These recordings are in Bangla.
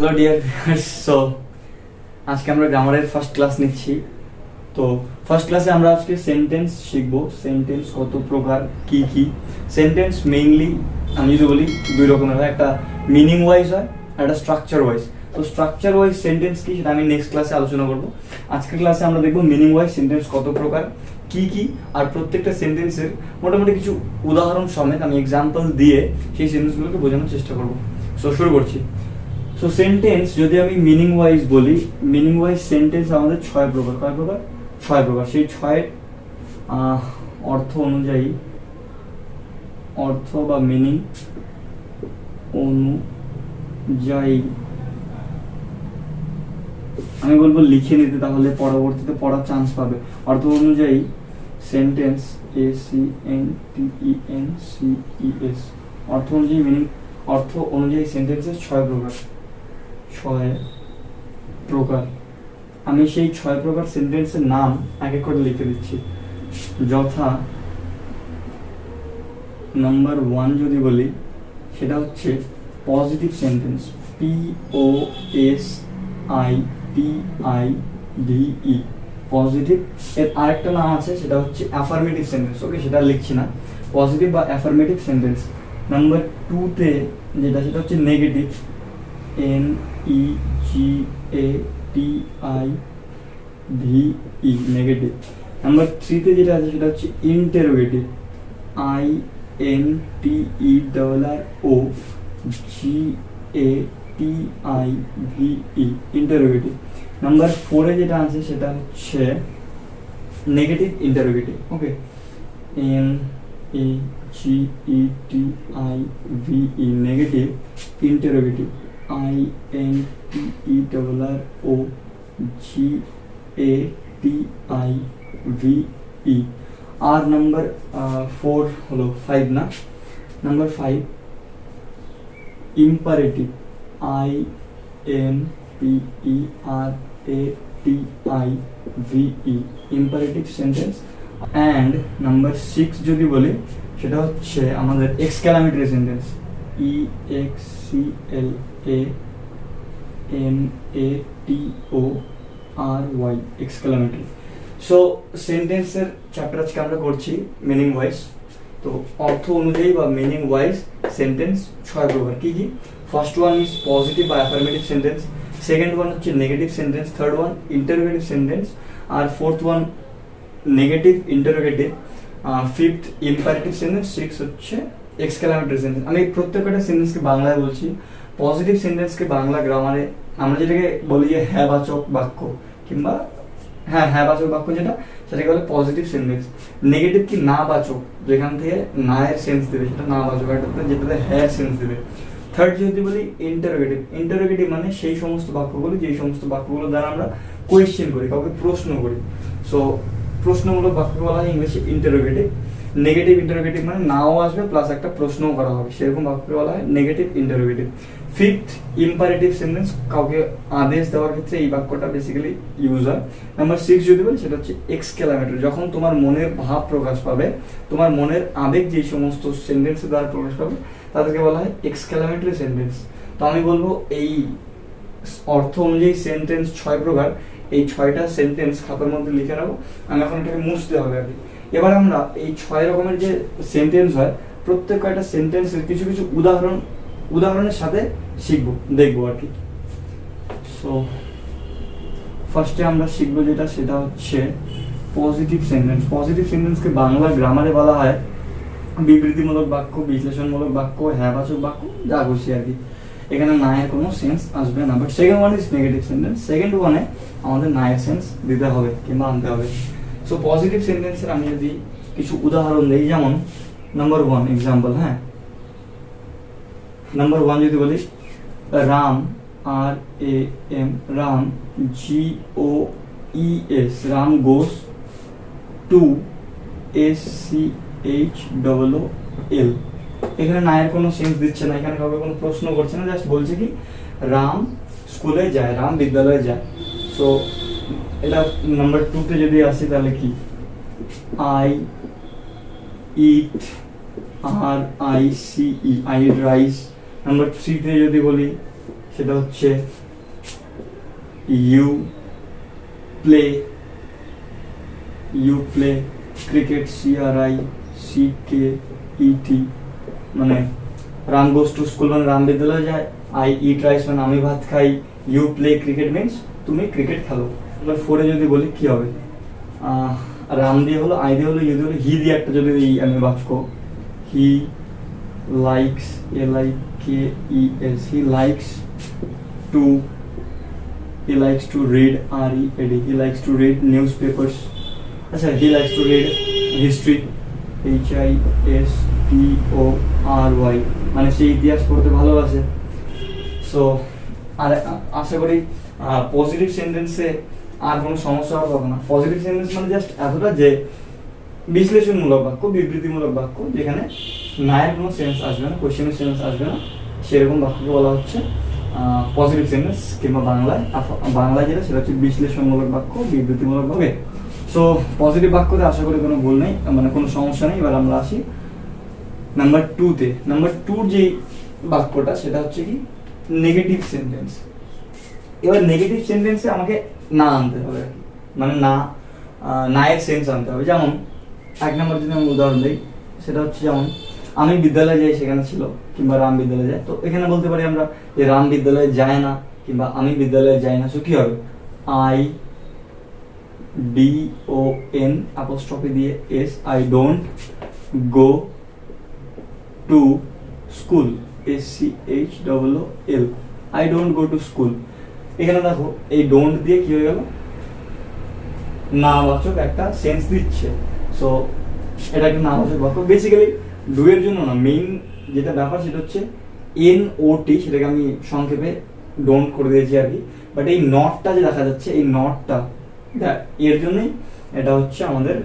Hello dear viewers. সো আজকে আমরা গ্রামারের ফার্স্ট ক্লাস নিচ্ছি। তো ফার্স্ট ক্লাসে আমরা আজকে সেন্টেন্স শিখবো। সেন্টেন্স কত প্রকার, কি কি সেন্টেন্স মেইনলি আমি যদি বলি দুই রকমের হয়, একটা মিনিং ওয়াইজ হয় আর একটা স্ট্রাকচার ওয়াইজ। তো স্ট্রাকচার ওয়াইজ সেন্টেন্স কি সেটা আমি নেক্সট ক্লাসে আলোচনা করবো। আজকের ক্লাসে আমরা দেখবো মিনিং ওয়াইজ সেন্টেন্স কত প্রকার, কি কি, আর প্রত্যেকটা সেন্টেন্সের মোটামুটি কিছু উদাহরণ সমেত আমি এক্সাম্পল দিয়ে সেই সেন্টেন্সগুলোকে বোঝানোর চেষ্টা করবো। সো শুরু করছি। সো সেন্টেন্স যদি আমি মিনিং ওয়াইজ বলি, মিনিং ওয়াইজ সেন্টেন্স আমাদের ছয় প্রকার। কয় প্রকার? ছয় প্রকার। সেই ছয় অর্থ অনুযায়ী, অর্থ বা মিনিং অনুযায়ী আমি বলবো লিখে নিতে, তাহলে পরবর্তীতে পড়ার চান্স পাবে। অর্থ অনুযায়ী সেন্টেন্স, ACNTENCES, অর্থ অনুযায়ী মিনিং, অর্থ অনুযায়ী সেন্টেন্সের ছয় প্রকার। ছয় প্রকার। আমি সেই ছয় প্রকার সেন্টেন্সের নাম এক এক করে লিখে দিচ্ছি। যথা নাম্বার 1 যদি বলি, সেটা হচ্ছে পজিটিভ সেন্টেন্স, POSITIVE, পজিটিভ। এর আরেকটা নাম আছে, সেটা হচ্ছে অ্যাফার্মেটিভ সেন্টেন্স। ওকে, সেটা লিখছি না, পজিটিভ বা অ্যাফার্মেটিভ সেন্টেন্স। নাম্বার 2তে যেটা, সেটা হচ্ছে নেগেটিভ, NEGATIVE, নেগেটিভ। নাম্বার 3তে যেটা আছে সেটা হচ্ছে ইন্টারোগেটিভ, INTEROGATIVE, ইন্টারোগেটিভ। নাম্বার 4এ যেটা আছে সেটা হচ্ছে নেগেটিভ ইন্টারোগেটিভ। ওকে, NEGATIVE, নেগেটিভ ইন্টারোগেটিভ, INTEROGATIVE। আর নাম্বার 4 হলো 5 না, number 5 imperative, IMPERATIVE, imperative sentence. And number 6 যদি বলি, সেটা হচ্ছে আমাদের exclamatory sentence, EXCLAMATORY, exclamatory. So সেন্টেন্সের চ্যাপ্টার আজকে আমরা করছি মিনিং ওয়াইজ। তো অর্থ অনুযায়ী বা মিনিং ওয়াইজ সেন্টেন্স ছয় প্রকার। কি কি? ফার্স্ট ওয়ান ইজ পজিটিভ বা অ্যাফার্মেটিভ সেন্টেন্স, সেকেন্ড ওয়ান হচ্ছে negative sentence, third one interrogative sentence, আর fourth one negative interrogative, fifth imperative sentence, six হচ্ছে এক্সক্লামেটরি সেন্টেন্স। আমি প্রত্যেকটা সেন্টেন্সকে বাংলায় বলছি। পজিটিভ সেন্টেন্সকে বাংলা গ্রামারে আমরা যেটাকে বলি যে হ্যাঁবাচক বাক্য, কিংবা হ্যাঁবাচক বাক্য যেটা, সেটাকে বলে পজিটিভ সেন্টেন্স। নেগেটিভ কি না বাচক, যেখান থেকে না এর সেন্স দেবে সেটা না বাচক, যেটাতে হ্যাঁ সেন্স দেবে। থার্ড যদি বলি ইন্টারোগেটিভ, ইন্টারোগেটিভ মানে সেই সমস্ত বাক্যগুলো, যেই সমস্ত বাক্যগুলো দ্বারা আমরা কোয়েশ্চেন করি, কাউকে প্রশ্ন করি। সো প্রশ্নমূলক বাক্য বলা হয় ইংলিশে ইন্টারোগেটিভ। নেগেটিভ ইন্টারোগেটিভ মানে নাও আসবে প্লাস একটা প্রশ্নও করা হবে, সেরকম বাক্য বলা হয় negative interrogative. Fifth imperative sentence, কাউকে আদেশ দেওয়ার ক্ষেত্রে এই বাক্যটা বেসিক্যালি ইউজ হয়। নাম্বার 6 যদি বলি, সেটা হচ্ছে এক্সক্লামেটরি, যখন তোমার মনের ভাব প্রকাশ পাবে, তোমার মনের আবেগ যেই সমস্ত সেন্টেন্সের দ্বারা প্রকাশ পাবে, তাদেরকে বলা হয় এক্সক্লামেটরি সেন্টেন্স। তো আমি বলবো এই অর্থ অনুযায়ী সেন্টেন্স ছয় প্রকার, এই ছয়টা সেন্টেন্স খাতার মধ্যে লিখে নেবো। আমি এখন এটাকে মুছতে হবে আর কি। এবার আমরা এই 6 রকমের যে সেন্টেন্স হয়, প্রত্যেক কয়টা সেন্টেন্সের কিছু কিছু উদাহরণের সাথে শিখবো, দেখবো আর কি। সো ফার্স্টে আমরা শিখবো যেটা, সেটা হচ্ছে পজিটিভ সেন্টেন্স। পজিটিভ সেন্টেন্সকে বাংলা গ্রামারে বলা হয় বিবৃতিমূলক বাক্য, বিশ্লেষণমূলক বাক্য, হ্যাঁবাচক বাক্য, যা খুশি আর কি। এখানে না এর কোনো সেন্স আসবে না। But second one is negative sentence, second ওয়ানে আমাদের না এর সেন্স দিতে হবে কিংবা আনতে হবে। সো পজিটিভ সেন্টেন্সের আমি যদি কিছু উদাহরণ দিই, যেমন নাম্বার 1 এক্সাম্পল, হ্যাঁ, নাম্বার 1 যদি বলি, Ram, RAM, Ram, GOES, Ram goes to SCHOOL। এখানে না এর কোনো সেন্স দিচ্ছে না, এখানে কাউকে কোনো প্রশ্ন করছে না, জাস্ট বলছে কি রাম স্কুলে যায়, রাম বিদ্যালয়ে যায়। সো এটা নাম্বার 2তে যদি আসি, তাহলে কি I eat, RICE, I eat rice। Number 3তে যদি বলি, সেটা হচ্ছে ইউ প্লে ক্রিকেট, CRICKET, মানে রাম গোস টু স্কুল মানে রাম বিদ্যালয়ে যায়, I eat rice মানে আমি ভাত খাই, ইউ প্লে ক্রিকেট মিনস তুমি ক্রিকেট খেলো। এবার 4 যদি বলি কি হবে, রাম দিয়ে হলো, আই দিয়ে হলো, ইউ দিয়ে হলো, হি দিয়ে একটা যদি আমি বাক্য, he likes, LIKES, he likes to read, READ, he likes to read newspapers, আচ্ছা he likes to read history, HISTORY, মানে সে ইতিহাস পড়তে ভালোবাসে। সো আর আশা করি পজিটিভ সেন্টেন্সে আর কোনো সমস্যা হবে না। পজিটিভ সেন্টেন্স মানে জাস্ট এতটা যে বিশ্লেষণমূলক বাক্য, বিবৃতিমূলক বাক্য, যেখানে নায়ের কোনো সেন্স আসবে না, কোশ্চেনের সেন্স আসবে না, সেরকম বাক্যকে বলা হচ্ছে পজিটিভ সেন্টেন্স, কিংবা বাংলায় যেটা সেটা হচ্ছে বিশ্লেষণমূলক বাক্য, বিবৃতিমূলক বাক্য। সো পজিটিভ বাক্যতে আশা করি কোনো ভুল নেই, মানে কোনো সমস্যা নেই। এবার আমরা আসি নাম্বার 2-তে। নাম্বার 2 যে বাক্যটা সেটা হচ্ছে কি নেগেটিভ সেন্টেন্স। এবার নেগেটিভ সেন্টেন্সে আমাকে না আনতে হবে, মানে নায়ের সেন্স আনতে হবে। যেমন 1 নম্বর যদি আমি উদাহরণ দিই, সেটা হচ্ছে যেমন আমি বিদ্যালয়ে যাই সেখানে ছিল, কিংবা রাম বিদ্যালয়ে যায়। তো এখানে বলতে পারি আমরা যে রাম বিদ্যালয়ে যায় না, কিংবা আমি বিদ্যালয়ে যাই না। সো কি হবে, IDON apostrophe দিয়ে S, I don't go to school, SCHOOL, I don't go to school। এখানে দেখো এই ডোন্ট দিয়ে কি হয়ে গেল, নাবাচক একটা সেন্স দিচ্ছে। সো এটা একটা নাবাচক বাক্য। বেসিক্যালি ডু এর জন্য না, মেইন যেটা ব্যাপার সেটা হচ্ছে NOT, সেটাকে আমি সংক্ষেপে ডোন্ট করে দিয়েছি আর কি। বাট এই নটটা যে দেখা যাচ্ছে, এই নটটা এর জন্যই এটা হচ্ছে আমাদের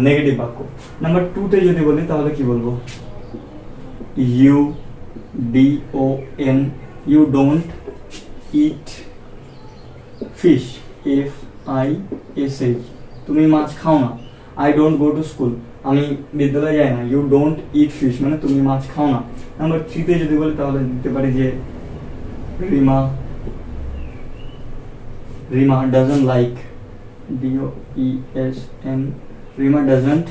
নেগেটিভ বাক্য। নাম্বার 2-তে যদি বলি তাহলে কি বলবো, UDON, you don't eat fish, FISH, তুমি মাছ খাও না। I don't go to school, আমি বিদ্যালয়ে যাই না। ইউ ডোন্ট ইট ফিশ মানে তুমি মাছ খাও না। নাম্বার 3-তে যদি বলি তাহলে দিতে পারি যে Rima doesn't like, DOESN, Rima doesn't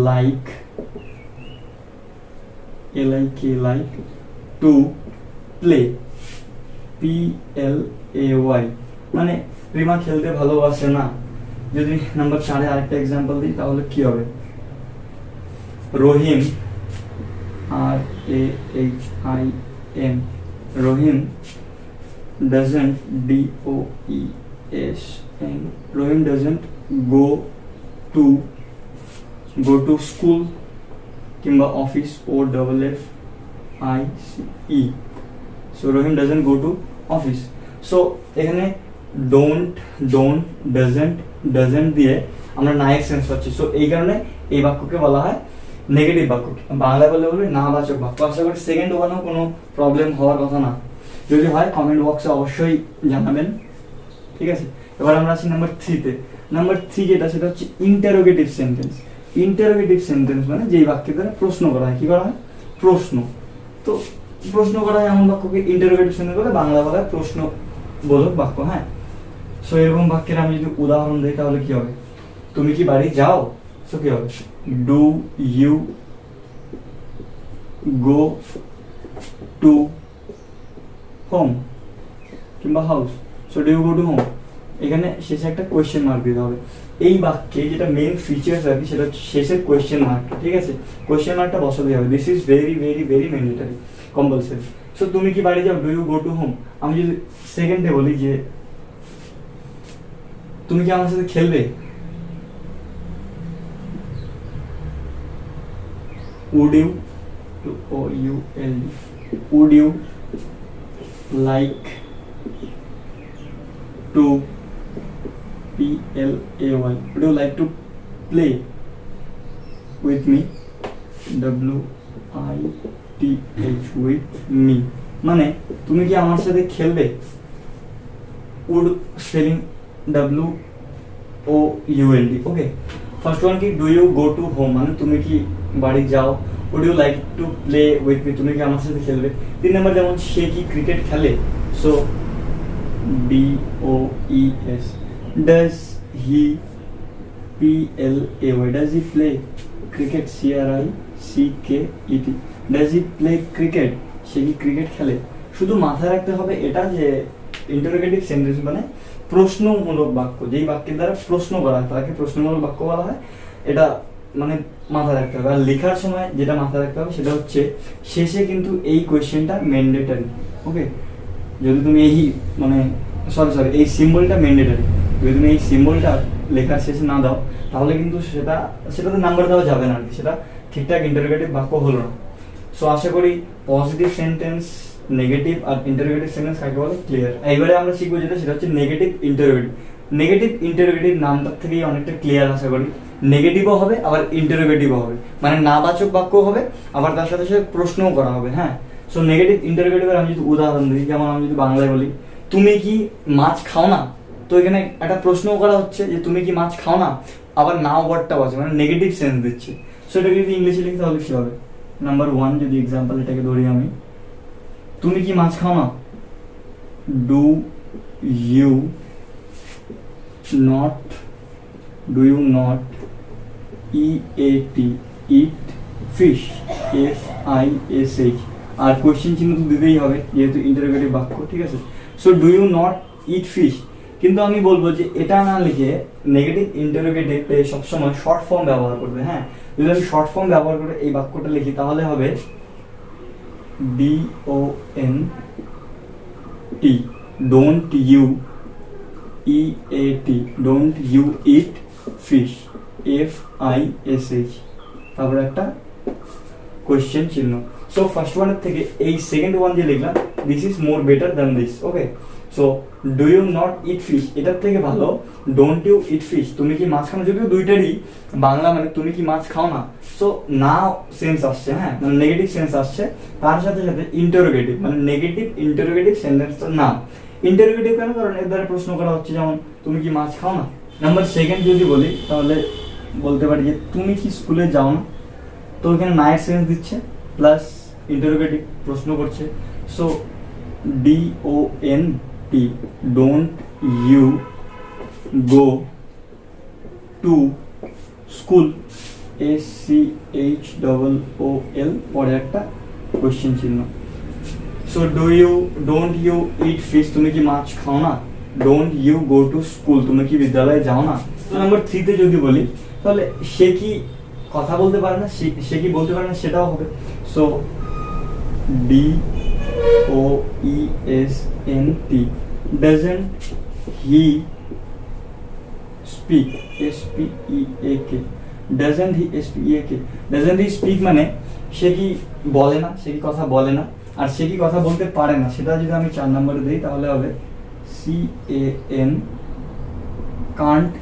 like, LIKE, to play, PLAY, মানে রিমা খেলতে ভালোবাসে না। যদি নাম্বার 4-এ আরেকটা এক্সাম্পল দিই তাহলে কি হবে, রহিম, RAHIM, Rahim doesn't, DOESN, Rahim doesn't go to school, কিংবা office, OFFICE, so Rahim doesn't go to office। So এখানে ডোন্ট, ডাজন্ট দিয়ে আমরা নায়ের সেন্স পাচ্ছি। সো এই কারণে এই বাক্যকে বলা হয় নেগেটিভ বাক্য, বাংলায় বললে বলবে নাবাচক বাক্য। আশা করি সেকেন্ড ওয়ানেও কোনো প্রবলেম হওয়ার কথা না, যদি হয় কমেন্ট বক্সে অবশ্যই জানাবেন, ঠিক আছে। এবার আমরা আসি নাম্বার 3-তে। নাম্বার 3 যেটা সেটা হচ্ছে ইন্টারোগেটিভ সেন্টেন্স। ইন্টারোগেটিভ সেন্টেন্স মানে যেই বাক্যের দ্বারা প্রশ্ন করা হয়, কি করা হয়, প্রশ্ন। তো প্রশ্ন করা হয় এমন বাক্যকে ইন্টারোগেটিভ সেন্টেন্স বলে, বাংলা বলা হয় প্রশ্ন বোধক বাক্য। হ্যাঁ, সো এরকম বাক্যের আমি যদি উদাহরণ দিই তাহলে কি হবে, তুমি কি বাড়ি যাও, সো কি হবে, do you go to home, কিংবা house, so do you go to home. এখানে শেষে একটা কোয়েশ্চেন মার্ক দিতে হবে। এই বাক্যে যেটা মেইন ফিচার্স আর কি সেটা হচ্ছে শেষের কোয়েশ্চেন মার্ক, ঠিক আছে। কোয়েশ্চেন মার্কটা বসাতে হবে, this is very very very mandatory, compulsory. So তুমি কি বাড়ি যাও, do you go to home. আমি যদি সেকেন্ডে বলি যে তুমি কি আমার সাথে খেলবে, would you, would you like to, PLAY, would you like to play with me, WITH, with me, মানে তুমি কি আমার সাথে খেলবে, would spelling WOULD, okay. First one কি, do you go to home মানে তুমি কি বাড়ি যাও, would you like to play with me তুমি কি আমার সাথে খেলবে। 3 নম্বর যেমন সে কি ক্রিকেট খেলে, so DOES, does he PLAY, does he play cricket, CRICKET, does he play cricket, সে কি ক্রিকেট খেলে। শুধু মাথায় রাখতে হবে এটা যে ইন্টারোগেটিভ সেন্টেন্স মানে প্রশ্নমূলক বাক্য, যেই বাক্যের দ্বারা প্রশ্ন করা হয় তাকে প্রশ্নমূলক বাক্য বলা হয়, এটা মানে মাথায় রাখতে হবে। আর লেখার সময় যেটা মাথায় রাখতে হবে সেটা হচ্ছে শেষে কিন্তু এই কোয়েশ্চেনটা ম্যান্ডেটরি, ওকে। যদি তুমি এই মানে সরি এই সিম্বলটা ম্যান্ডেটরি, যদি তুমি এই সিম্বলটা লেখার শেষে না দাও তাহলে কিন্তু সেটাতে নাম্বার দেওয়া যাবে না আর কি, সেটা ঠিকঠাক ইন্টারোগেটিভ বাক্য হলো না। সো আশা করি পজিটিভ সেন্টেন্স, নেগেটিভ আর ইন্টারোগেটিভ সেন্টেন্স কাকে বলে ক্লিয়ার। এইবারে আমরা শিখবো সেটা হচ্ছে নেগেটিভ ইন্টারোগেটিভ। নেগেটিভ ইন্টারোগেটিভ নামটার থেকেই অনেকটা ক্লিয়ার আশা করি। নেগেটিভও হবে আবার ইন্টারোগেটিভও হবে, মানে নাবাচক বাক্য হবে আবার তার সাথে সাথে প্রশ্নও করা হবে, হ্যাঁ। সো নেগেটিভ ইন্টারোগেটিভের আমি যদি উদাহরণ দিই, যেমন আমি যদি বাংলায় বলি তুমি কি মাছ খাও না, তো এখানে একটা প্রশ্নও করা হচ্ছে যে তুমি কি মাছ খাও না, আবার নাও ওয়ার্ডটাও আছে, মানে নেগেটিভ সেন্স দিচ্ছে। সো এটা যদি ইংলিশে লিখতে তাহলে কি হবে, নাম্বার 1 যদি এক্সাম্পল এটাকে ধরি আমি, তুমি কি মাছ খাও না, do you not EAT eat fish, FISH, আর কোয়েশ্চেন চিহ্ন তো দিতেই হবে যেহেতু ইন্টারোগেটিভ বাক্য, ঠিক আছে। So do you not eat fish, কিন্তু আমি বলবো যে এটা না লিখে নেগেটিভ ইন্টারোগেটিভ সবসময় শর্ট ফর্ম ব্যবহার করবে, হ্যাঁ। যদি আমি শর্ট ফর্ম ব্যবহার করে এই বাক্যটা লিখি তাহলে হবে DONT, don't you EAT, don't you eat fish, FISH, তারপর একটা কোয়েশ্চেন চিহ্ন। সো ফার্স্ট ওয়ানের থেকে এই সেকেন্ড ওয়ান যে লিখলাম, this is more better than this, okay. So do you not eat fish, এটার থেকে ভালো ডোন্ট ইউ ইট ফিশ, তুমি কি মাছ খাও না, যদিও দুইটারই বাংলা মানে তুমি কি মাছ খাও না। সো না সেন্স আসছে, হ্যাঁ, মানে নেগেটিভ সেন্স আসছে, তার সাথে সাথে ইন্টারোগেটিভ মানে নেগেটিভ ইন্টারোগেটিভ সেন্টেন্সটার নাম। ইন্টারোগেটিভ কেন, কারণ এর দ্বারা প্রশ্ন করা হচ্ছে, যেমন তুমি কি মাছ খাও না। নাম্বার সেকেন্ড যদি বলি তাহলে বলতে পারি যে তুমি কি স্কুলে যাও না, তো এখানে নায়ের সেন্স দিচ্ছে প্লাস ইন্টারোগেটিভ প্রশ্ন করছে। So DONT, don't you go to school, SCHOOL, পরে একটা কোয়েশ্চেন চিহ্ন। So don't you eat fish, তুমি কি মাছ খাও না, don't you go to school, তুমি কি বিদ্যালয়ে যাও না। নাম্বার 3 তে যদি বলি তাহলে সে কি কথা বলতে পারে না, সে কি বলতে পারে না, সেটাও হবে। So DOESNT, doesn't he speak, SPEAK, doesn't he SPEAK, doesn't he speak মানে সে কি বলে না, সে কি কথা বলে না, আর সে কি কথা বলতে পারে না, সেটা যদি আমি 4 নম্বরে দিই তাহলে হবে CAN, can't,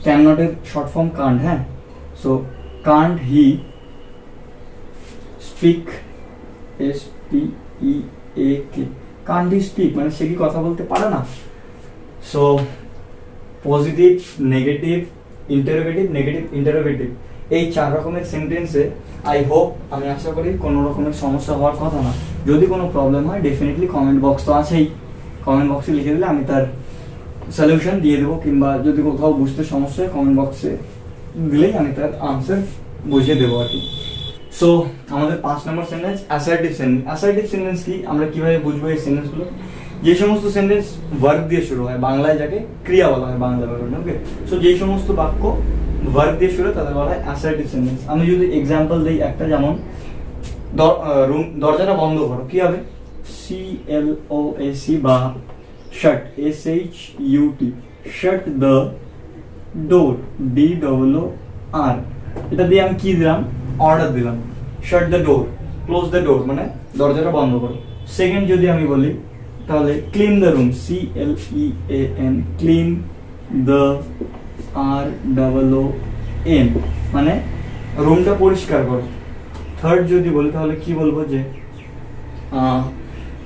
cannot এর শর্ট ফর্ম can't, হ্যাঁ। So can't he speak, SPEAK, can't he speak মানে সে কি কথা বলতে পারে না। So positive, negative, interrogative, negative interrogative, এই 4 রকমের সেন্টেন্সে আই হোপ, আমি আশা করি কোনো রকমের সমস্যা হওয়ার কথা না। যদি কোনো প্রবলেম হয় ডেফিনেটলি কমেন্ট বক্স তো আছেই, কমেন্ট বক্সে লিখে দিলে আমি তার সলিউশন দিয়ে দেবো, কিংবা যদি কোথাও বুঝতে সমস্যা হয় কমেন্ট বক্সে দিলেই আমি তার আনসার বুঝিয়ে দেবো আর কি। সো আমাদের 5 number sentence assertive sentence. Assertive sentence কি, আমরা কিভাবে বুঝবো এই সেন্টেন্সগুলো, যে সমস্ত সেন্টেন্স ভার্ব দিয়ে শুরু হয়, বাংলায় যাকে ক্রিয়া বলা হয় বাংলা ব্যাকরণে, ওকে। সো যেই সমস্ত বাক্য ভার্ব দিয়ে শুরু হয় তাদের বলা হয় অ্যাসার্টিভ সেন্টেন্স। আমি যদি এক্সাম্পল দিই একটা, যেমন দরজাটা বন্ধ করো, কি হবে CLOAC, বা shut, SHUT, shut the door, DOOR, এটা দিয়ে আমি কি দিলাম, অর্ডার দিলাম। shut the door, close the door মানে দরজাটা বন্ধ করো। সেকেন্ড যদি আমি বলি তাহলে clean the room, CLEAN, clean the ROOM মানে রুমটা পরিষ্কার করো। থার্ড যদি বলি তাহলে কি বলবো, যে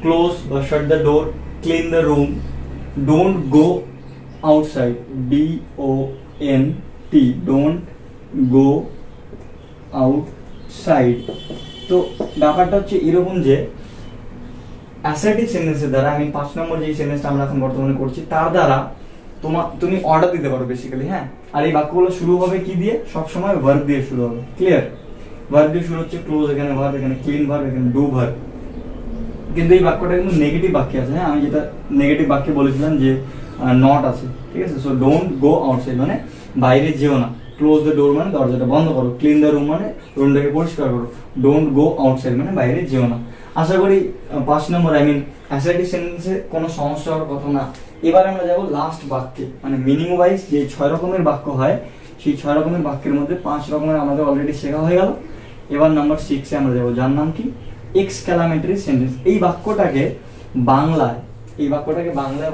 ক্লোজ বা শাট the door, clean the room, don't go outside, DONT, don't go outside. তো ব্যাপারটা হচ্ছে এরকম যে অ্যাসার্টিভ সেন্টেন্সের দ্বারা, আমি 5 নম্বর যে সেন্টেন্সটা আমরা এখন বর্তমানে করছি তার দ্বারা তুমি অর্ডার দিতে পারো বেসিক্যালি, হ্যাঁ। আর এই বাক্যগুলো শুরু হবে কি দিয়ে? সবসময় ভার্ব দিয়ে শুরু হবে, ক্লিয়ার? ভার্ব দিয়ে শুরু হচ্ছে, ক্লোজ এখানে ভার্ব, এখানে ক্লিন ভার্ব, এখানে ডু ভার্ব। কিন্তু এই বাক্যটা কিন্তু নেগেটিভ বাক্যে আছে, হ্যাঁ। আমি যেটা নেগেটিভ বাক্যে বলেছিলাম যে নট আছে, ঠিক আছে। সো ডোন্ট গো আউটসাইড মানে বাইরে যেও না, ক্লোজ দ্য ডোর মানে দরজাটা বন্ধ করো, ক্লিন দ্য রুম মানে রুমটাকে পরিষ্কার করো, ডোন্ট গো আউটসাইড মানে বাইরে যেও না। আশা করি 5 নম্বর অ্যাসার্টিভ সেন্টেন্সে কোনো সমস্যা হওয়ার কথা না। এবার আমরা যাবো লাস্ট বাক্যে, মানে মিনিং ওয়াইজ যে 6 রকমের বাক্য হয়, সেই 6 রকমের বাক্যের মধ্যে 5 রকমের আমাদের অলরেডি শেখা হয়ে গেল। এবার নাম্বার 6 এ আমরা যাবো, যার নাম কি? Exclamatory sentence. এই বাক্যটাকে বাংলায়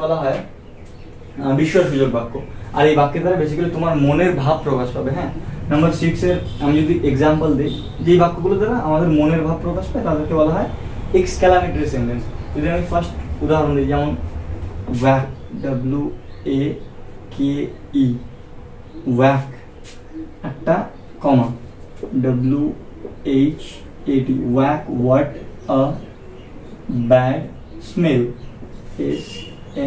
বলা হয় বিস্ময়সূচক বাক্য। আর এই বাক্যের দ্বারা বেসিক্যালি তোমার মনের ভাব প্রকাশ পাবে, হ্যাঁ। নাম্বার 6 এর আমি যদি এক্সাম্পল দিই, যে বাক্যগুলো দ্বারা আমাদের মনের ভাব প্রকাশ পায় তাদেরকে বলা হয় এক্সক্লামেটরি সেন্টেন্স। যদি আমি ফার্স্ট উদাহরণ দিই, যেমন ওয়াক, WAKE, ওয়াক, একটা কমা, WHAT, walk, what a bad smell,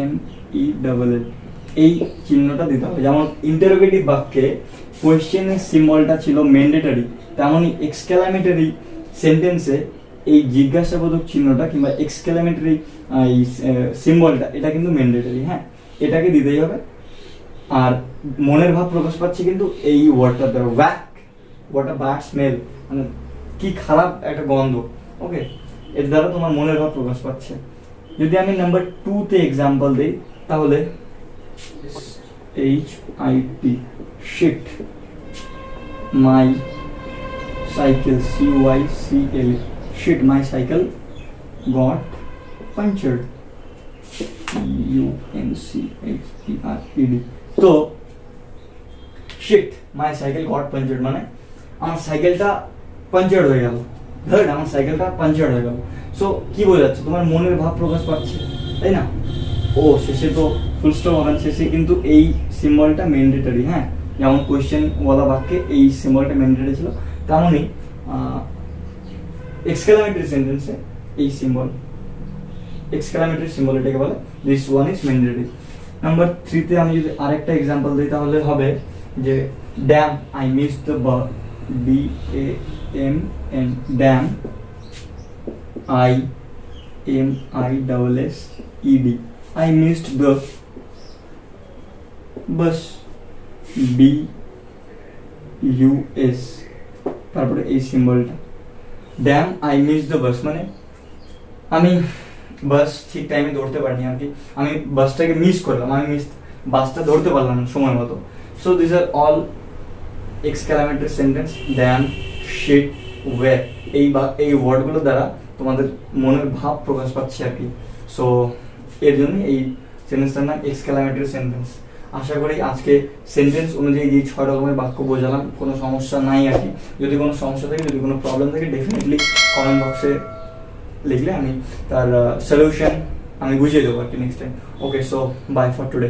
SMELL। এই চিহ্নটা দিতে হবে। যেমন ইন্টারোগেটিভ বাক্যে কোয়েশ্চেনের সিম্বলটা ছিল ম্যান্ডেটরি, তেমনই এক্সক্লামেটরি সেন্টেন্সে এই জিজ্ঞাসাবোধক চিহ্নটা কিংবা এক্সক্লামেটরি এই সিম্বলটা, এটা কিন্তু ম্যান্ডেটরি, হ্যাঁ। এটাকে দিতেই হবে। আর মনের ভাব প্রকাশ পাচ্ছে কিন্তু এই ওয়ার্ডটা দ্বারা, walk, what a bad smell, মানে কি খারাপ একটা গন্ধ, ওকে। এর দ্বারা তোমার মনের ভাব প্রকাশ পাচ্ছে। যদি আমি নাম্বার 2 তে এক্সাম্পল দিই, তাহলে HIT, শিট, মাই সাইকেল, CYCL, শিট মাই সাইকেল গট পাঞ্চার্ড, UNCHERED। তো শিট মাই সাইকেল গট পাঞ্চার্ড মানে আমার সাইকেলটা পাঞ্চার্ড হয়ে গেল, আমার সাইকেলটা পাঞ্চার্ড হয়ে গেল। সো কি বোঝাচ্ছে? তোমার মনের ভাব প্রকাশ পাচ্ছে, তাই না? ও শেষে তো ফুল স্টপ হবে, শেষে কিন্তু এই সিম্বলটা ম্যান্ডেটরি, হ্যাঁ। যেমন কোয়েশ্চেন ওয়ালা বাক্যে এই সিম্বলটা ম্যান্ডেটরি ছিল, তেমনই এক্সক্লামেটরি সেন্টেন্সে এই সিম্বল, এক্সক্লামেটরি সিম্বল এটাকে বলে, this one is mandatory. Number 3 তে আমি যদি আরেকটা এক্সাম্পল দিই, তাহলে হবে যে damn, I miss the bus, DAMN, damn, IMISSED, I missed the bus, BUS। তারপরে এই সিম্বলটা, damn, I miss the bus মানে আমি বাস ঠিক টাইমে ধরতে পারিনি, আর কি আমি বাসটাকে মিস করলাম, আমি বাসটা ধরতে পারলাম না সময় মতো। So this are all exclamatory sentence, damn, shit, where. এই ওয়ার্ডগুলো দ্বারা তোমাদের মনের ভাব প্রকাশ পাচ্ছে আর কি। সো এর জন্য এই সেন্টেন্সটার নাম এক্সক্লামেটরি সেন্টেন্স। আশা করি আজকে সেন্টেন্স অনুযায়ী যে 6 রকমের বাক্য বোঝালাম, কোনো সমস্যা নাই আর কি। যদি কোনো সমস্যা থাকে, যদি কোনো প্রবলেম থাকে, ডেফিনেটলি কমেন্ট বক্সে লিখলে আমি তার সলিউশন আমি বুঝিয়ে দেবো আর কি next time. Okay, so bye for today.